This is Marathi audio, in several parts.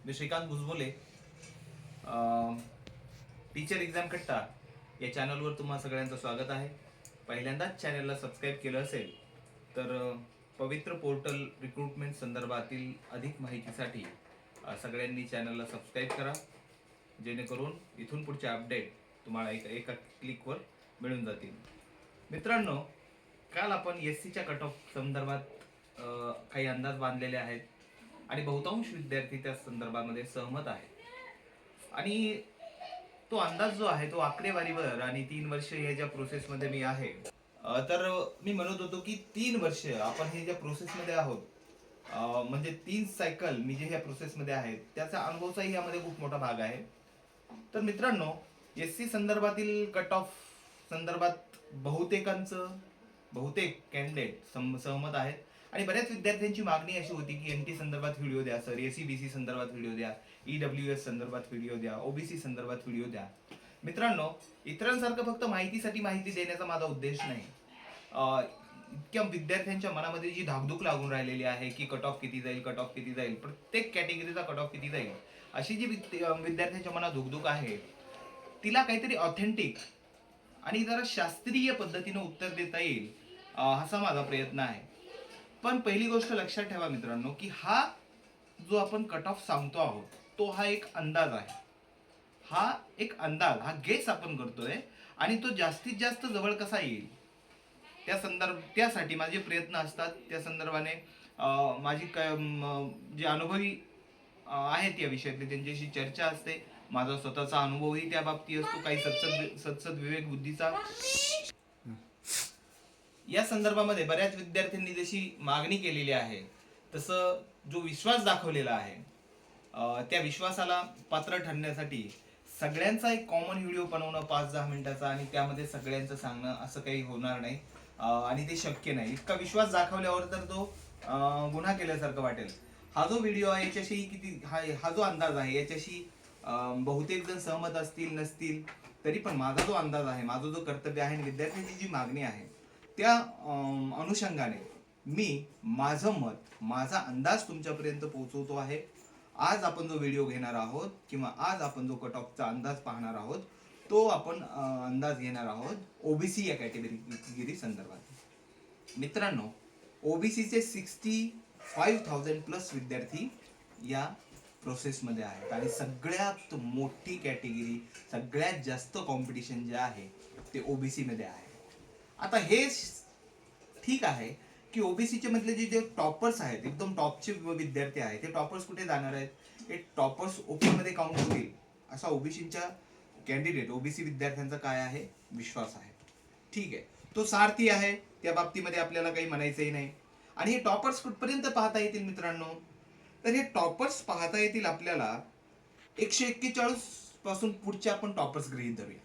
मी श्रीकांत भुजबोले. टीचर एक्झाम कट्टा या चॅनलवर तुम्हा सगळ्यांचं स्वागत आहे. पहिल्यांदाच चॅनलला सबस्क्राईब केलं असेल तर पवित्र पोर्टल रिक्रुटमेंट संदर्भातील अधिक माहितीसाठी सगळ्यांनी चॅनलला सबस्क्राईब करा, जेणेकरून इथून पुढचे अपडेट तुम्हाला एका क्लिकवर मिळून जातील. मित्रांनो, काल आपण एससीच्या कट ऑफ संदर्भात काही अंदाज बांधलेले आहेत आणि बहुतांश विद्यार्थी त्या संदर्भामध्ये सहमत आहेत. आणि तो अंदाज जो आहे तो आकडेवारीवर आणि 3 वर्ष हे ज्या प्रोसेसमध्ये मी आहे, तर मी म्हणत होतो की 3 वर्ष आपण हे ज्या प्रोसेसमध्ये आहोत, म्हणजे 3 सायकल मी जे ह्या प्रोसेसमध्ये आहेत त्याचा अनुभवचाही यामध्ये खूप मोठा भाग आहे. तर मित्रांनो, एससी संदर्भातील कट ऑफ संदर्भात बहुतेक कॅन्डिडेट सहमत आहेत आणि बऱ्याच विद्यार्थ्यांची मागणी अशी होती की एनटी संदर्भात व्हिडिओ द्या सर, एसीबीसी संदर्भात व्हिडिओ द्या, ईडब्ल्यूएस संदर्भात व्हिडिओ द्या, ओबीसी संदर्भात व्हिडिओ द्या. मित्रांनो, इतरांसारखं फक्त माहितीसाठी माहिती देण्याचा माझा उद्देश नाही. इतक्या विद्यार्थ्यांच्या मनामध्ये जी धाकधूक लागून राहिलेली आहे की कट ऑफ किती जाईल, प्रत्येक कॅटेगरीचा कट ऑफ किती जाईल, अशी जी विद्यार्थ्यांच्या मनात धुकधुक आहे, तिला काहीतरी ऑथेंटिक आणि जरा शास्त्रीय पद्धतीने उत्तर देता येईल असा माझा प्रयत्न आहे. पण पहिली गोष्ट लक्षात ठेवा मित्रांनो, की हा जो आपण कट ऑफ सांगतो आहोत तो हा एक अंदाज आहे. हा गेस आपण करतोय आणि तो जास्तीत जास्त जवळ कसा येईल त्यासाठी माझे प्रयत्न असतात. त्या संदर्भाने माझी जे अनुभवी आहेत या विषयातले त्यांच्याशी चर्चा असते. माझा स्वतःचा अनुभवही त्या बाबतीत असतो, काही सत्सद विवेक बुद्धीचा. या संदर्भामध्ये बऱ्याच विद्यार्थ्यांनी जशी मागणी केलेली आहे तसं जो विश्वास दाखवलेला आहे, त्या विश्वासाला पात्र ठरण्यासाठी सगळ्यांचा एक कॉमन व्हिडिओ बनवणं 5-10 मिनिटाचा आणि त्यामध्ये सगळ्यांचं सांगणं असं काही होणार नाही आणि ते शक्य नाही. इतका विश्वास दाखवल्यावर तर तो गुन्हा केल्यासारखं वाटेल. हा जो व्हिडिओ आहे याच्याशी किती हा जो अंदाज आहे याच्याशी बहुतेक जण सहमत असतील नसतील, तरी पण माझा जो अंदाज आहे, माझं जो कर्तव्य आहे आणि विद्यार्थ्यांची जी मागणी आहे त्या अनुषंगाने मी माझं मत, माझा अंदाज तुमच्यापर्यंत पोहोचवतो आहे. आज आपण जो व्हिडिओ घेणार आहोत किंवा आज आपण जो कट ऑफचा अंदाज पाहणार आहोत तो आपण अंदाज घेणार आहोत ओबीसी या कॅटेगरी संदर्भात. मित्रांनो, ओबीसीचे 65,000 प्लस विद्यार्थी या प्रोसेसमध्ये आहेत आणि सगळ्यात मोठी कॅटेगरी, सगळ्यात जास्त कॉम्पिटिशन जे आहे ते ओबीसी मध्ये आहे. आता हे ठीक आहे की ओबीसीचे मधले जे टॉपर्स आहेत, एकदम टॉपचे विद्यार्थी आहेत, ते टॉपर्स कुठे जाणार आहेत? हे टॉपर्स ओपन मध्ये काउंट होतील असा ओबीसीच्या कॅन्डिडेट ओबीसी विद्यार्थ्यांचा काय आहे? विश्वास आहे. ठीक आहे, तो सारथी आहे, त्या बाबतीमध्ये आपल्याला काही म्हणायचंही नाही. आणि हे टॉपर्स कुठपर्यंत पाहता येतील मित्रांनो? तर हे टॉपर्स पाहता येतील आपल्याला 141 पासून पुढचे आपण टॉपर्स गृहीत धरूया.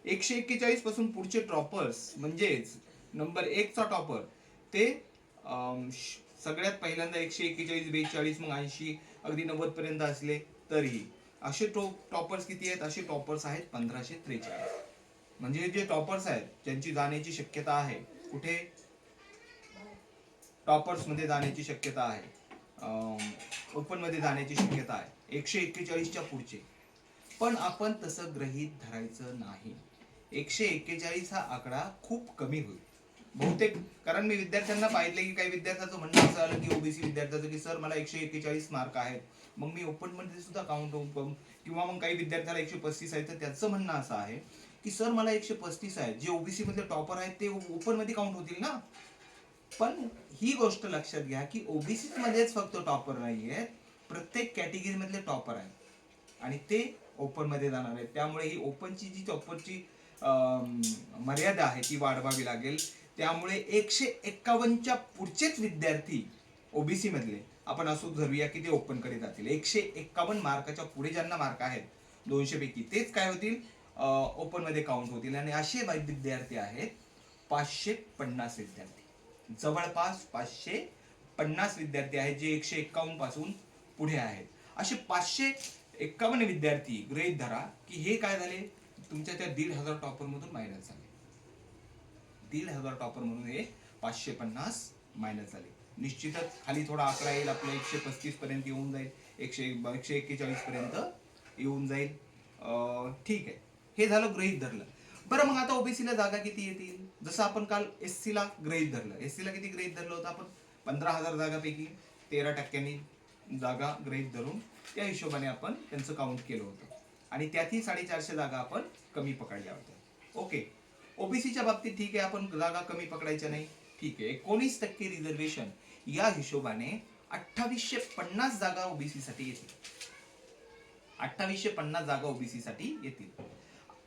141 पासून पुढचे टॉपर्स म्हणजेच नंबर 1 चा टॉपर ते सगळ्यात पहिल्यांदा 141, 42, मग 80, अगदी 90 पर्यंत असले तरीही असे टॉपर्स किती आहेत? असे टॉपर्स आहेत 1543. म्हणजे जे टॉपर्स आहेत ज्यांची जाण्याची शक्यता आहे, कुठे टॉपर्स मध्ये जाण्याची शक्यता आहे, ओपन मध्ये जाण्याची शक्यता आहे 141च्या पुढचे. पण आपण तसं गृहीत धरायचं नाही. 141 हा आकडा खूप कमी होईल बहुतेक, कारण मी विद्यार्थ्यांना पाहिजे की काही विद्यार्थ्यांचं म्हणणं असं आलं की ओबीसी विद्यार्थ्याचं की सर मला 141 मार्क आहेत, मग मी ओपन मध्ये सुद्धा काउंट होऊन, किंवा मग काही विद्यार्थ्याला 135 आहे तर त्याचं म्हणणं असं आहे की सर मला 135 आहे, जे ओबीसी मधले टॉपर आहेत ते ओपन मध्ये काउंट होतील ना. पण ही गोष्ट लक्षात घ्या की ओबीसी मध्येच फक्त टॉपर नाही आहेत, प्रत्येक कॅटेगरी मधले टॉपर आहेत आणि ते ओपन मध्ये जाणार आहेत. त्यामुळे ही ओपनची जी टॉपरची मर्यादा आहे ती वाढवावी लागेल. त्यामुळे 151च्या पुढचेच विद्यार्थी ओबीसी मधले आपण असं धरूया की ते ओपन कडे जातील. 151 मार्काच्या पुढे ज्यांना मार्क आहेत 200 पैकी, तेच काय होतील? ओपन मध्ये काउंट होतील. आणि असे विद्यार्थी आहेत 550 विद्यार्थी, जवळपास 550 विद्यार्थी आहेत जे 151 पासून पुढे आहेत. असे 551 विद्यार्थी गृहीत धरा की हे काय झाले? तुमच्या त्या 1,500 टॉपर मधून मायनस झाले. 1,500 टॉपर म्हणून हे 550 मायनस झाले. निश्चितच खाली थोडा आकडा येईल, आपलं 135 पर्यंत येऊन जाईल, 141 पर्यंत येऊन जाईल. ठीक आहे, हे झालं गृहीत धरलं. बरं, मग आता ओबीसीला जागा किती येतील? जसं आपण काल एससी ला गृहीत धरलं, एससी ला किती गृहीत धरलं होतं आपण? 15,000 जागापैकी 13% जागा गृहीत धरून त्या हिशोबाने आपण त्यांचं काउंट केलं होतं आणि त्यातही 450 जागा आपण कमी पकडल्या होत्या. ओके, ओबीसीच्या बाबतीत ठीक आहे, आपण जागा कमी पकडायच्या नाही, ठीक आहे. 19% रिझर्वेशन या हिशोबाने 2850 जागा ओबीसी साठी येतील. 2850 जागा ओबीसी साठी येतील.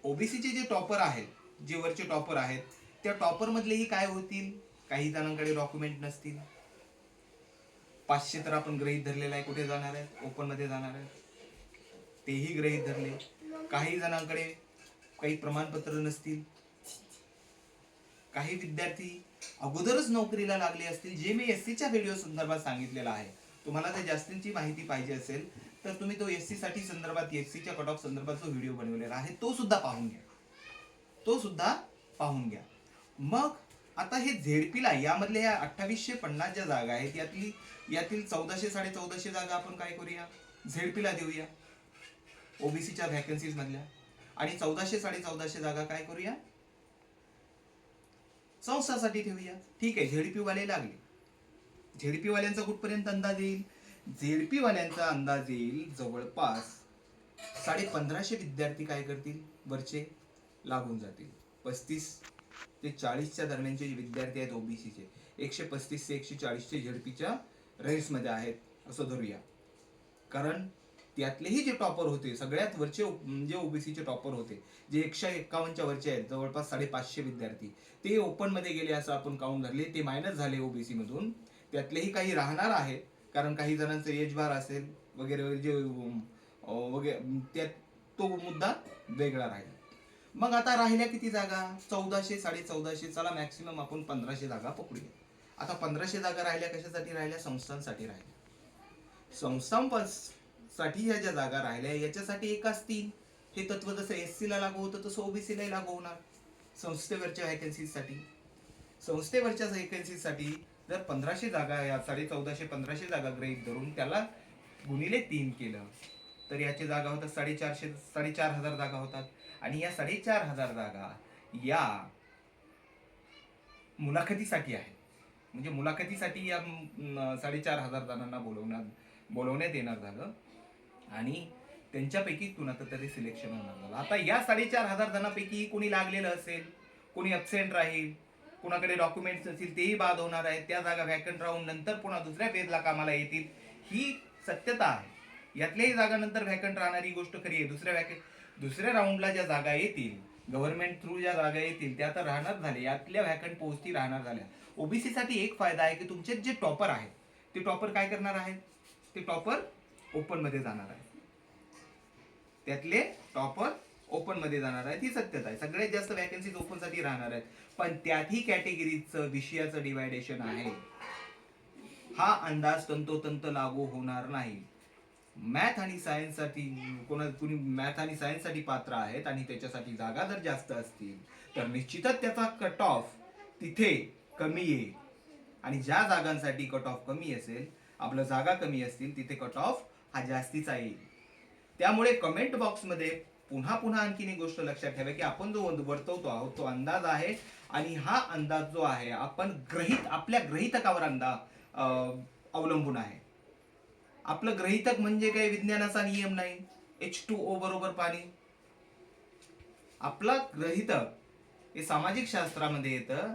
ओबीसीचे जे टॉपर आहेत, जे वरचे टॉपर आहेत, त्या टॉपर मधलेही काय होतील? काही जणांकडे डॉक्युमेंट नसतील. 500 तर आपण गृहीत धरलेला आहे, कुठे जाणार आहे? ओपन मध्ये जाणार आहे, तेही गृहीत धरले. काही जणांकडे काही प्रमाणपत्र नसतील. काही विद्यार्थी अगोदरच नोकरीला लागले असतील, जे मी एससीच्या व्हिडिओ संदर्भात सांगितलेला आहे. तुम्हाला जर जास्तीची माहिती पाहिजे असेल तर तुम्ही तो एससी साठी संदर्भात, एससीच्या कट ऑफ संदर्भात जो व्हिडिओ बनवलेला आहे तो सुद्धा पाहून घ्या, तो सुद्धा पाहून घ्या. मग आता हे झेडपीला यामधल्या ह्या 2850 ज्या जागा आहेत, यातील 1400 1450 जागा आपण काय करूया? झेडपीला देऊया ओबीसीच्या व्हॅकन्सीज मधल्या, आणि 1400 1450 जागा काय करूया? संस्थासाठी ठेवूया. ठीक आहे, झेडपी वाले लागले. झेडपी वाल्यांचा कुठपर्यंत अंदाज येईल? झेडपी वाल्यांचा अंदाज येईल जवळपास 1550 विद्यार्थी काय करतील? वरचे लागून जातील. 35 ते 40च्या दरम्यानचे विद्यार्थी आहेत ओबीसीचे, 135 ते 140 झेडपीच्या रेंज मध्ये आहेत असं धरूया. कारण त्यातलेही जे टॉपर होते, सगळ्यात वरचे जे ओबीसीचे टॉपर होते, जे 151च्या वरचे आहेत, जवळपास 550 विद्यार्थी, ते ओपन मध्ये गेले असं आपण काउंट धरले, ते मायनस झाले ओबीसी मधून. त्यातलेही काही राहणार आहेत, कारण काही जणांचं एज बार असेल वगैरे जे वगैरे, त्यात तो मुद्दा वेगळा राहील. मग आता राहिल्या किती जागा? 1400 1450, चला मॅक्सिमम आपण 1500 जागा पकडूया. आता 1500 जागा राहिल्या, कशासाठी राहिल्या? संस्थांसाठी राहिल्या. संस्थांसाठी ह्या ज्या जागा राहिल्या याच्यासाठी एक असतील. हे तत्व जसं एससी ला लागू होतं तसं ओबीसी ला लागू होणार. संस्थेवरच्या व्हॅकन्सीसाठी, संस्थेवरच्या व्हॅकन्सीसाठी जर 1500 जागा, या 1450 1500 जागा गृहीत धरून त्याला गुणिले 3 केलं तर याची जागा होतात 4,500 जागा होतात. आणि या 4,500 जागा या मुलाखतीसाठी आहे. म्हणजे मुलाखतीसाठी या 4,500 जणांना बोलवण्यात येणार झालं आणि त्यांच्यापैकी आता तरी सिलेक्शन होणार झालं. आता या 4,500 जणांपैकी कोणी लागलेलं असेल, कोणी अब्सेंट राहील, कोणाकडे डॉक्युमेंट्स नसतील, तेही बाद होणार आहेत. त्या जागा व्हॅकंट राहून नंतर पुन्हा दुसऱ्या फेजला कामाला येतील, ही सत्यता आहे. यातल्याही जागा नंतर व्हॅकंट राहणारी गोष्ट खरी आहे. दुसऱ्या राऊंडला ज्या जागा येतील, गव्हर्नमेंट थ्रू ज्या जागा येतील त्या तर राहणार झाल्या, यातल्या व्हॅकंट पोस्टही राहणार झाल्या. ओबीसी साठी एक फायदा आहे की तुमचे जे टॉपर आहेत ते टॉपर काय करणार आहेत? ते टॉपर ओपन मध्ये जाणार आहेत. त्यातले टॉपर ओपन मध्ये जाणार आहेत, ही सत्यता आहे. सगळ्यात जास्त व्हॅकन्सीज ओपन साठी राहणार आहेत, पण त्यातही कॅटेगरीचं विषयाचं डिवायडेशन आहे. हा अंदाज तंतोतंत लागू होणार नाही. मॅथ आणि सायन्स साठी कुणी मॅथ आणि सायन्स साठी पात्र आहेत आणि त्याच्यासाठी जागा जर जास्त असतील तर निश्चितच त्याचा कट ऑफ तिथे कमी येईल. आणि ज्या जागांसाठी कट ऑफ कमी असेल, आपलं जागा कमी असतील, तिथे कट ऑफ हा जास्तीचा येईल. त्यामुळे कमेंट बॉक्स मध्ये पुन्हा आणखीन एक गोष्ट लक्षात ठेवा की आपण जो वर्तवतो आहोत तो अंदाज आहे आणि हा अंदाज जो आहे आपण आपल्या गृहीतकावर अवलंबून आहे. आपलं गृहीतक म्हणजे काही विज्ञानाचा नियम नाही, H2O बरोबर पाणी. आपला गृहीतक हे सामाजिक शास्त्रामध्ये येतं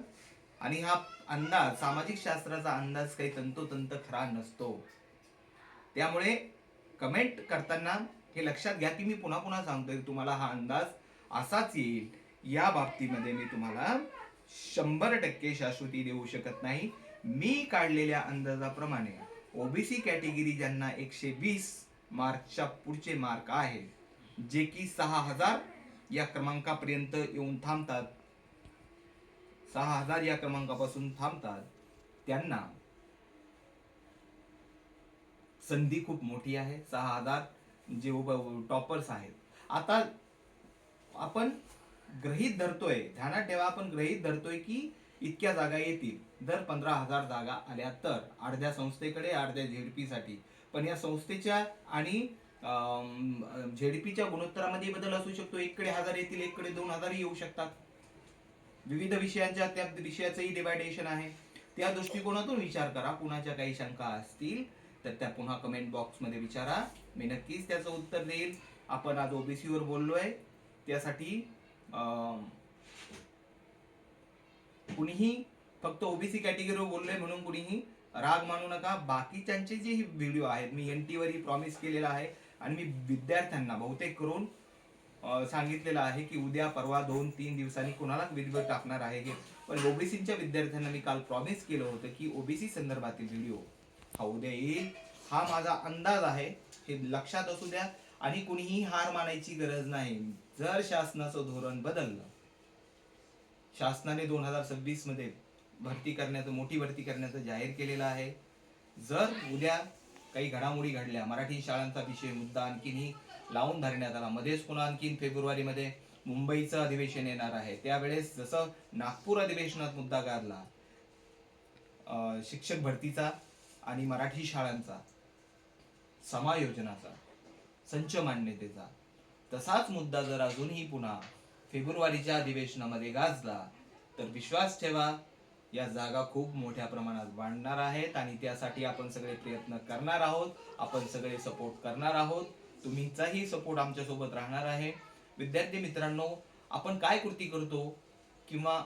आणि हा अंदाज, सामाजिक शास्त्राचा अंदाज काही तंतोतंत खरा नसतो. त्यामुळे कमेंट करताना हे लक्षात घ्या की मी पुन्हा सांगतोय, तुम्हाला हा अंदाज असाच येईल या बाबतीमध्ये मी तुम्हाला 100% शाश्वती देऊ शकत नाही. मी काढलेल्या अंदाजाप्रमाणे ओबीसी कॅटेगरी ज्यांना 120 मार्कच्या पुढचे मार्क आहे, जे की 6000 या क्रमांकापर्यंत येऊन थांबतात, 6000 या क्रमांकापासून थांबतात, त्यांना संधी खूप मोठी आहे. 6000 जे टॉपर्स आहेत. आता आपण गृहीत धरतोय, ध्यानात ठेवा, आपण गृहीत धरतोय की इतक्या जागा येतील. जर 15,000 जागा आल्या तर अर्ध्या संस्थेकडे, अर्ध्या झेडपी साठी. पण या संस्थेच्या आणि झेडपीच्या गुणोत्तरामध्ये बदल असू शकतो. एककडे 1000 येतील, एककडे 2000 येऊ शकतात. विविध विषयांच्या त्या विषयाचंही डिवायडेशन आहे. त्या दृष्टिकोनातून विचार करा. कुणाच्या काही शंका असतील तर त्या पुन्हा कमेंट बॉक्समध्ये विचारा, मी नक्कीच त्याचं उत्तर देईल. आपण आज ओबीसीवर बोललोय, त्यासाठी कुणीही फक्त ओबीसी कॅटेगरीवर बोललोय म्हणून कुणीही राग मानू नका. बाकीच्यांचे जे व्हिडिओ आहेत मी NT वरही प्रॉमिस केलेला आहे आणि मी विद्यार्थ्यांना बहुतेक करून सांगितलेलं आहे की उद्या परवा 2-3 दिवसांनी कोणाला व्हिडिओ टाकणार आहे हे. पण ओबीसीच्या विद्यार्थ्यांना मी काल प्रॉमिस केलं होतं की ओबीसी संदर्भातील व्हिडिओ हा उद्या येईल. हा माझा अंदाज आहे, हे लक्षात असू द्या. आणि कुणीही हार मानायची गरज नाही. जर शासनाचं धोरण बदललं, शासनाने 2026 मध्ये मोठी भरती करण्याचं जाहीर केलेलं आहे. जर उद्या काही घडामोडी घडल्या, मराठी शाळांचा विषय मुद्दा आणखीनही लावून धरण्यात आला, मध्येच पुन्हा आणखीन फेब्रुवारीमध्ये मुंबईचं अधिवेशन येणार आहे, त्यावेळेस जसं नागपूर अधिवेशनात मुद्दा गाजला शिक्षक भरतीचा आणि मराठी शाळांचा समायोजनाचा, संच मान्यतेचा, तसाच मुद्दा जर अजूनही पुन्हा फेब्रुवारीच्या अधिवेशनामध्ये गाजला तर विश्वास ठेवा, या जागा खूप मोठ्या प्रमाणात वाढणार आहेत आणि त्यासाठी आपण सगळे प्रयत्न करणार आहोत. आपण सगळे सपोर्ट करणार आहोत. तुम्हीचाही सपोर्ट आमच्या सोबत राहणार आहे. विद्यार्थी मित्रांनो, आपण काय कृती करतो किंवा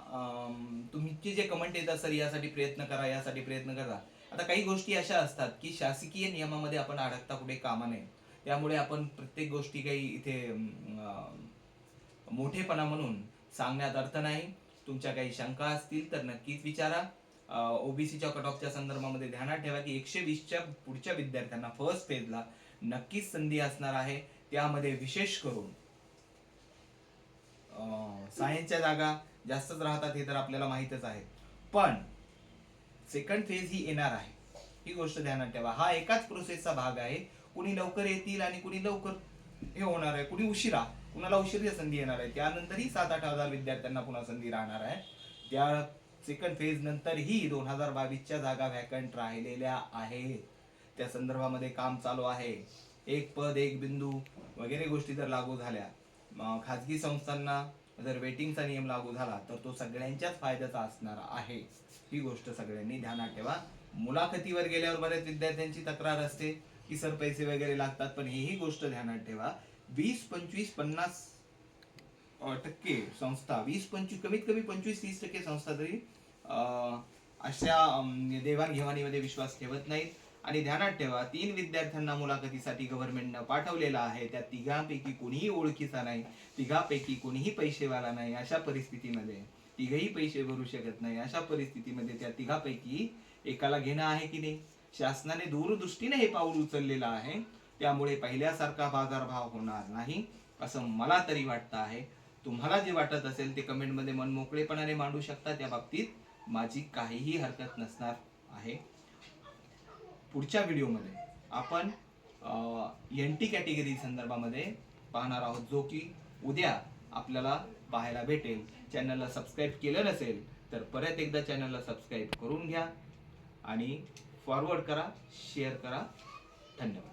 तुमचे जे कमेंट येतात, सर यासाठी प्रयत्न करा, यासाठी प्रयत्न करा. आता काही गोष्टी अशा असतात की शासकीय नियमामध्ये आपण अडकता कुठे कामा नये. त्यामुळे आपण प्रत्येक गोष्टी काही इथे मोठेपणा म्हणून सांगण्यात अर्थ नाही. तुमच्या काही शंका असतील तर नक्कीच विचारा. ओबीसीच्या कट ऑफच्या संदर्भामध्ये ध्यानात ठेवा की 120च्या पुढच्या विद्यार्थ्यांना फर्स्ट फेजला नक्कीच संधी असणार आहे. त्यामध्ये विशेष करून सायन्सच्या जागा जास्तच राहतात हे तर आपल्याला माहितच आहे. पण सेकंड फेज ही येणार आहे, ही गोष्ट ध्यानात ठेवा. हा एकाच प्रोसेसचा भाग आहे. कुणी लवकर येतील आणि कुणी लवकर हे होणार आहे, कुणी उशिरा, कुणाला उशिरा संधी येणार आहे. त्यानंतरही 7-8 हजार विद्यार्थ्यांना पुन्हा संधी राहणार आहे. त्या सेकंड फेज नंतरही 2022च्या जागा व्हॅकंट राहिलेल्या आहेत. त्या संदर्भामध्ये काम चालू आहे. एक पद एक बिंदू वगैरे गोष्टी जर लागू झाल्या, खाजगी संस्थांना जर वेटिंगचा नियम लागू झाला तर तो सगळ्यांच्याच फायद्याचा असणार आहे. ही गोष्ट सगळ्यांनी ध्यानात ठेवा. मुलाखतीवर गेल्यावर बऱ्याच विद्यार्थ्यांची तक्रार असते की सर पैसे वगैरे लागतात, पण ही गोष्ट ध्यानात ठेवा. 20-25-50% संस्था, 20-25 कमीत कमी 25-30% संस्था तरी अशा देवाणघेवाणीमध्ये विश्वास ठेवत नाहीत. आणि ध्यानात ठेवा, 3 विद्यार्थ्यांना मुलाखतीसाठी गव्हर्नमेंटनं पाठवलेलं आहे. त्या तिघांपैकी कोणीही ओळखीचा नाही, तिघांपैकी कोणीही पैसेवाला नाही. अशा परिस्थितीमध्ये तिघही पैसे भरू शकत नाही. अशा परिस्थितीमध्ये त्या तिघांपैकी एकाला घेणं आहे की नाही. शासनाने दूरदृष्टीने हे पाऊल उचललेलं आहे. त्यामुळे पहिल्यासारखा बाजारभाव होणार नाही असं मला तरी वाटतं आहे. तुम्हाला जे वाटत असेल ते कमेंटमध्ये मन मोकळेपणाने मांडू शकता. त्या बाबतीत माझी काहीही हरकत नसणार आहे. पुढच्या व्हिडिओमध्ये आपण NT कॅटेगरी संदर्भामध्ये पाहणार आहोत, जो की उद्या आपल्याला पाहायला भेटेल. चॅनलला सबस्क्राईब केलं नसेल तर परत एकदा चॅनलला सबस्क्राईब करून घ्या आणि फॉरवर्ड करा, शेअर करा. धन्यवाद.